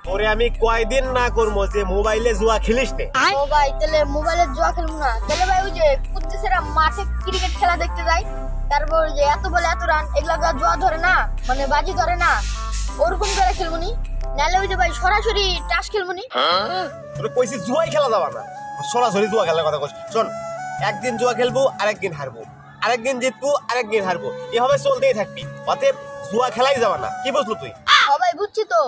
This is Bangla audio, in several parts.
তোরে আমি কয়দিন না করবো যে মোবাইলে জুয়া খেলিস নে। ও ভাই তাহলে মোবাইলে জুয়া খেলবো না, তাহলে ভাই ওই যে কুত্তেছেরা মাঠে ক্রিকেট খেলা দেখতে যায়, তারপর যে এত বলে এত রান, এগুলা জুয়া ধরে না, মানে বাজি ধরে না, ওরকম করে খেলবো নি। নাহলে ওই যে ভাই সরাসরি টাস খেলবো নি। তোরে কইছি জুয়াই খেলা যাবা না, সরাসরি জুয়া খেলার কথা কইছ। শোন, একদিন জুয়া খেলবো আরেকদিন হারবো, আরেকদিন জিতবো আরেকদিন হারবো, এভাবে চলতেই থাকবি। অতএব জুয়া খেলাই যাবা না। কি বুঝলো তুই? ও ভাই বুঝছি তো,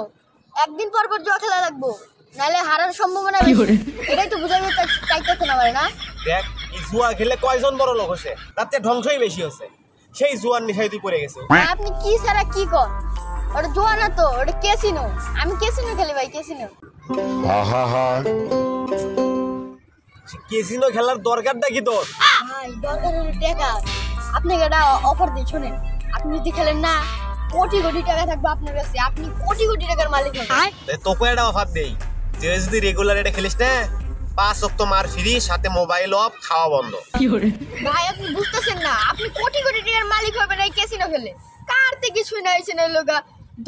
একদিন পর পর জুয়া খেলা লাগবো, নাহলে হারার সম্ভাবনা বেশি। এটাই তো বুঝাইতে চাইতেছে না ভাই না? দেখ, এই জুয়া খেলে কয়জন বড় লোক হচ্ছে, তাতে ধ্বংসই বেশি হচ্ছে। সেই জুয়ার নেশায় তুই পড়ে গেছে। আপনি কি ছাড়া কি কর? ওটা জুয়া না তো, ওটা ক্যাসিনো। আমি ক্যাসিনো খেলি ভাই, ক্যাসিনো। ক্যাসিনো খেলার দরকারটা কি তোর? ভাই দরকার হলো টাকা। আপনাকে একটা অফার দিই, শোনেন। আপনি যদি খেলেন না, কোটি কোটি টাকা থাকবে আপনার কাছে, আপনি কোটি কোটি টাকার মালিক হবেন। তোকে একটা অফার দেই, যে যদি রেগুলার এটা খেলিস না, 5 ওয়াক্ত মার ফ্রি, সাথে মোবাইল অফ, খাওয়া বন্ধ। ভাই আপনি বুঝতেছেন না, আপনি কোটি কোটি টাকার মালিক হবেন এই ক্যাসিনো খেলে। কার থেকে কিছুই নাই, সে নাই লোকা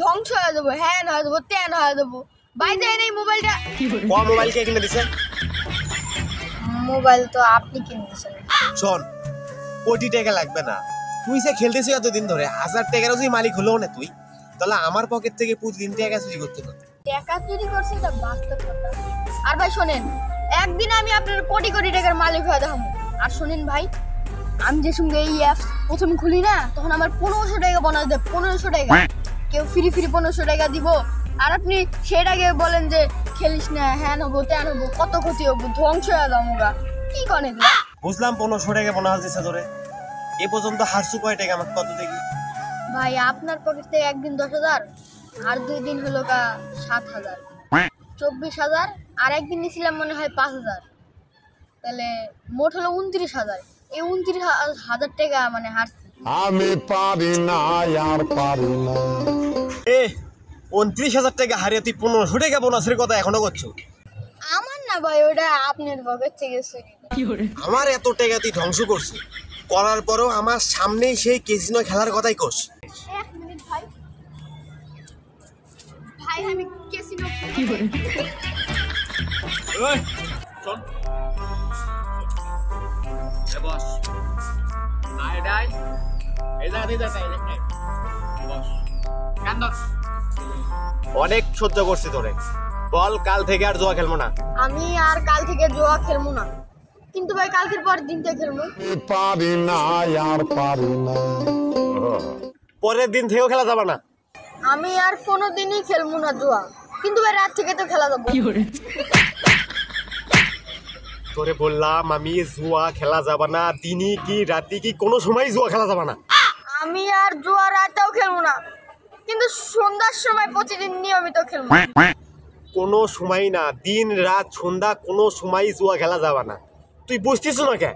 ধ্বংস হয়ে যাবো, হ্যান হয়ে যাবো, ত্যান হয়ে যাবো। ভাই দেন এই মোবাইলটা। মোবাইল কে কিনে দিছে? মোবাইল তো আপনি কিনে দিয়েছেন। শোন, কোটি টাকা লাগবে না, তুই যে খেলতেছিস এতদিন ধরে, 1000 টাকারও যদি মালিক হলো না তুই, তাহলে আমার পকেট থেকে প্রতিদিন টাকা চুরি করতে পারতি। টাকা চুরি করছে এটা বাস্তব কথা। আর ভাই শোনেন, একদিন আমি আপনার কোটি কোটি টাকার মালিক হয়ে যাবো। আর শোনেন ভাই, আমি যে সঙ্গে এই অ্যাপস প্রথম খুলি না, তখন আমার 1500 টাকা বোনাস দেয়, 1500 টাকা। কেউ ফ্রি 1500 টাকা দিব, আর আপনি সেটাকে বলেন যে খেলিস না, হ্যান হবো ত্যান হবো, কত ক্ষতি হবো, ধ্বংস হয়ে যাবো। কি কন এগুলা? বুঝলাম 1500 টাকা বোনাস দিছে তোরে, এ পর্যন্ত হারছু কয় টাকা আমাকে কত দেখি? ভাই আপনার পকেট থেকে একদিন 10,000, আর 2 দিন হলো 7,000, 24,000, আর একদিন নিয়েছিলাম মনে হয় 5,000, তাহলে মোট হলো 29,000। এই 29,000 টাকা মানে হারছি আমি। পারি না আর পারি না। 29,000 টাকা হারিয়ে তুই 1500 টাকা বোনাসের কথা এখনো করছো? আমার না ভাই, ওটা আপনার পকেট থেকে গেছে। আমার এত টাকা তুই ধ্বংস করছিস, করার পরও আমার সামনেই সেই ক্যাসিনো খেলার কথাই কোস। এক মিনিট ভাই, ভাই আমি ক্যাসিনো অনেক সহ্য করছি তোরে, বল কাল থেকে আর জুয়া খেলবো না। আমি আর কাল থেকে জুয়া খেলবো না, কিন্তু ভাই কালকের পর দিন থেকে খেলবো। পারি না আর পারি না। পরের দিন থেকেও খেলা যাবে না। আমি আর কোনোদিনই খেলবো না জুয়া, কিন্তু ভাই রাত থেকে তো খেলা যাবো। তোরে বললাম আমি জুয়া খেলা যাবে না, দিনই কি রাতি কি কোনো সময় জুয়া খেলা যাবে না। আমি আর জুয়া রাতেও খেলবো না, কিন্তু সন্ধ্যার সময় প্রতিদিন নিয়মিত খেলবো। কোনো সময় না, দিন রাত সন্ধ্যা কোনো সময় জুয়া খেলা যাবে না। তুই বুঝতিস না কে?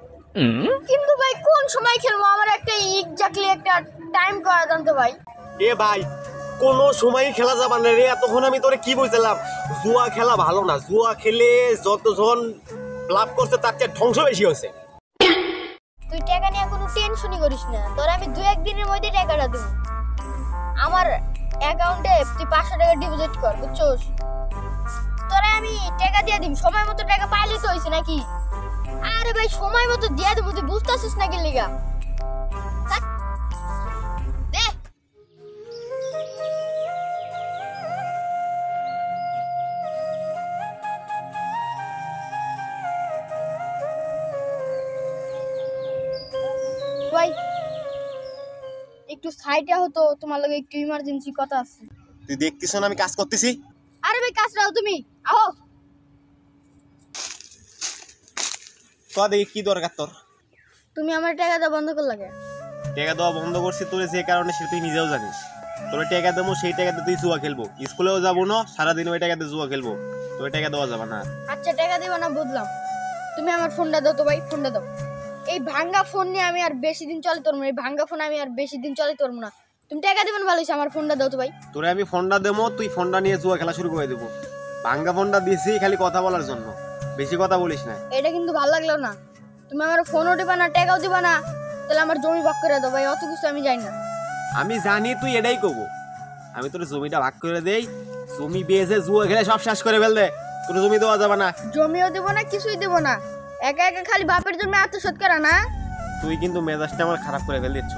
কিন্তু ভাই কোন সময় খেলবো, আমার একটা এক্স্যাক্টলি একটা টাইম করা জানতো ভাই। এ ভাই, কোনো সময় খেলা যাবে না রে। এতক্ষণ আমি তোরে কি বুঝলাম, জুয়া খেলা ভালো না, জুয়া খেলে যতজন লাভ করছে তার চেয়ে ধ্বংস বেশি হয়েছে। তুই টাকা নিয়ে কোনো টেনশনই করিস না, তোর আমি 2-1 দিনের মধ্যে টাকাটা দেবো। আমার অ্যাকাউন্টে তুই 500 টাকা ডিপোজিট কর, বুঝছস? তোরা আমি টাকা দিয়ে দিম, সময় মতো টাকা পাইলে তো হয়েছে নাকি? আরে ভাই সময় মতো দিয়ে দেবো, তুই বুঝতেছিস নাকি লিগা? দে ভাই, একটু সাইডে হতো, তোমার লগে একটু ইমার্জেন্সি কথা আছে। তুই দেখতিস না আমি কাজ করতেছি? আরে ভাই কাজ রাও, তুমি আও। তো দেখি কি দরকার তোর? তুমি আমার টাকা দেওয়া বন্ধ কর লাগে। টাকা দেওয়া বন্ধ করছি তোরে যে কারণে, সে তুই নিজেও জানিস। তোরে টাকা দেবো, সেই টাকাতে তুই জুয়া খেলবো, স্কুলেও যাবো না, সারাদিন ওই টাকাতে জুয়া খেলবো, তোর টাকা দেওয়া যাবে না। আচ্ছা টাকা দিবা না বুঝলাম, তুমি আমার ফোনটা দাও তো ভাই, ফোনটা দাও। এই ভাঙ্গা ফোন নিয়ে আমি আর বেশি দিন চালাতে পারবো না, এই ভাঙ্গা ফোন আমি আর বেশি দিন চালাতে পারবো না। তুমি টাকা দিবেন ভালো হয়েছে, আমার ফোনটা দাও তো ভাই। তোরে আমি ফোনটা দেবো, তুই ফোনটা নিয়ে জুয়া খেলা শুরু করে দেবো। ভাঙ্গা ফোনটা দিয়েছি খালি কথা বলার জন্য, বেশি কথা বলিস না। এটা কিন্তু ভালো লাগলো না, তুমি আমার ফোনও দিবা না, টাকাও দিবা না, তাহলে আমার জমি ভাগ করে দাও ভাই, অত কিছু আমি জানি না। আমি জানি তুই এটাই করবো, আমি তোর জমিটা ভাগ করে দেই, জমি বেজে জুয়া খেলে সব শেষ করে ফেলবে, কোনো জমি দেওয়া যাবে না। জমিও দেবো না, কিছুই দেবো না, একা একা খালি বাপের জন্য আত্মসাৎ করা না। তুই কিন্তু মেজাজটা আমার খারাপ করে ফেল দিচ্ছ।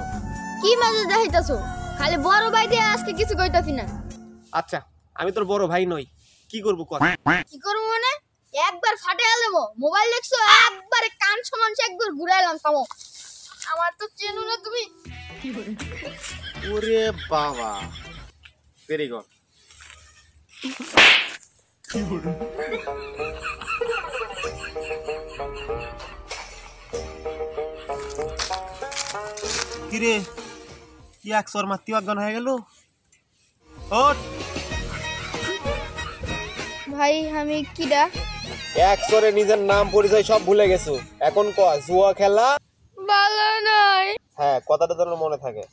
কি মাঝে দেখাইতাছো? খালি বড় ভাই দিয়ে আজকে কিছু কইতাছি না। আচ্ছা আমি তোর বড় ভাই নই, কি করবো কর। কি করবো মানে? একবার ফাটে দেবো। মোবাইল দেখছো, একবারে কান সমান একবার ঘুরাইলাম তামো। আমার তো চেনো না তুমি। ওরে বাবা, ভেরি গুড। কিরে কি একশোর মাত্তি অজ্ঞান হয়ে গেল? ওঠ। ভাই আমি কিডা? একশোরে নিজের নাম পরিচয় সব ভুলে গেছো, এখন ক জুয়া খেলা? ভালো নয়। হ্যাঁ, কথাটা যেন মনে থাকে।